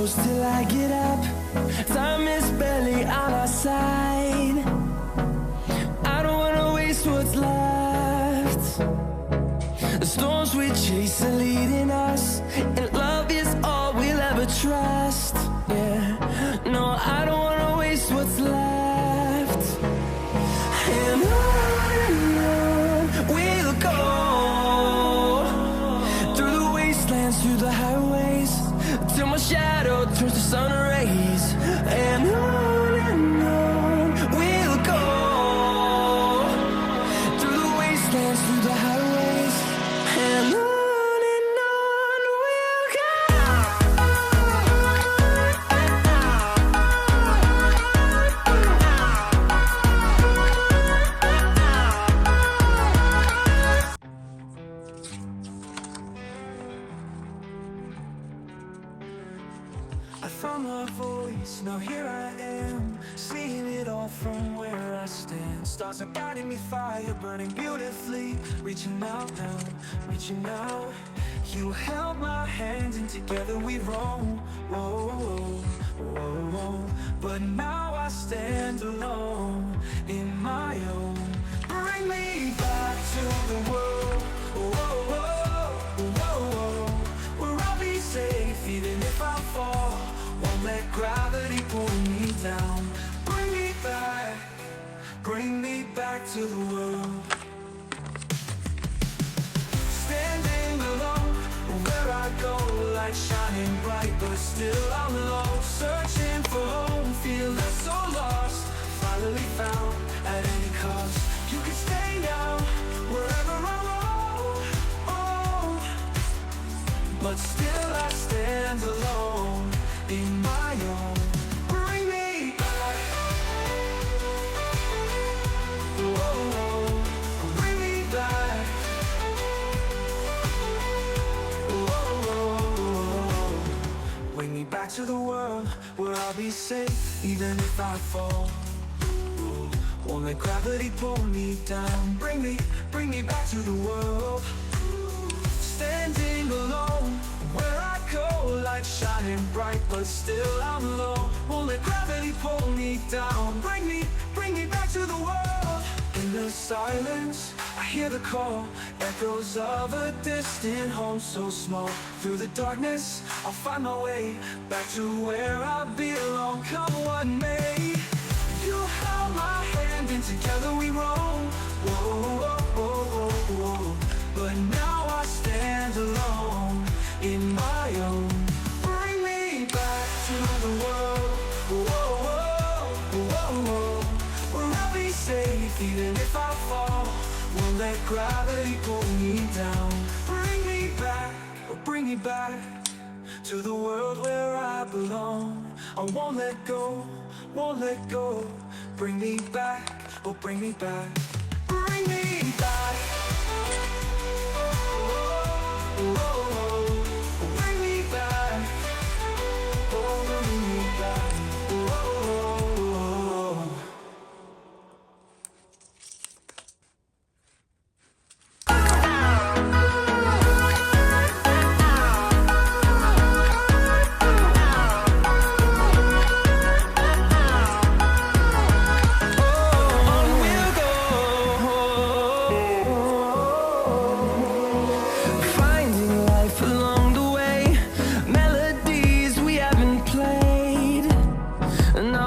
close till I get up. Time is barely on our side. I don't wanna waste what's left. The storms we chase are leading us, and love is all we'll ever trust. Yeah, no, I don't wanna waste what's left. And on we'll go, through the wastelands, through the highways, till my shadow turns to sun rays. And on we'll go, through the wastelands, through the highways, and on we'll go. I found my voice, now here I am, seeing it all from where I stand. Stars are guiding me, fire burning beautifully, reaching out now, reaching out. You held my hand and together we roam. Whoa, whoa, whoa, whoa. But now I stand alone in my own. Bring me back to the world. Whoa, whoa, whoa, whoa. Where I'll be safe even if I fall. Won't let gravity pull me down. Bring me back to the world. Standing alone, where I go, light shining bright, but still I'm low. Searching for home, feeling so lost, finally found at any cost. You can stay now, wherever I roam, oh. But still I stand alone in my own. Bring me back, oh, bring me back, oh, bring me back to the world where I'll be safe even if I fall. Won't let gravity pull me down. Bring me back to the world. Standing alone, where I go, light shining bright, but still I'm low. Won't let gravity pull me down. Bring me back to the world. In the silence, I hear the call, echoes of a distant home so small. Through the darkness, I'll find my way back to where I belong. Come what may, you held my hand and together we roam. Whoa, whoa, whoa, whoa, whoa. But now I stand alone in my own. Bring me back to the world. Whoa, whoa, whoa, whoa. Where I'll be safe even if I fall. Won't let gravity pull me down. Bring me back to the world where I belong. I won't let go, won't let go. Bring me back, oh bring me back. Bring me back. Bring me back, oh bring me back, oh. No,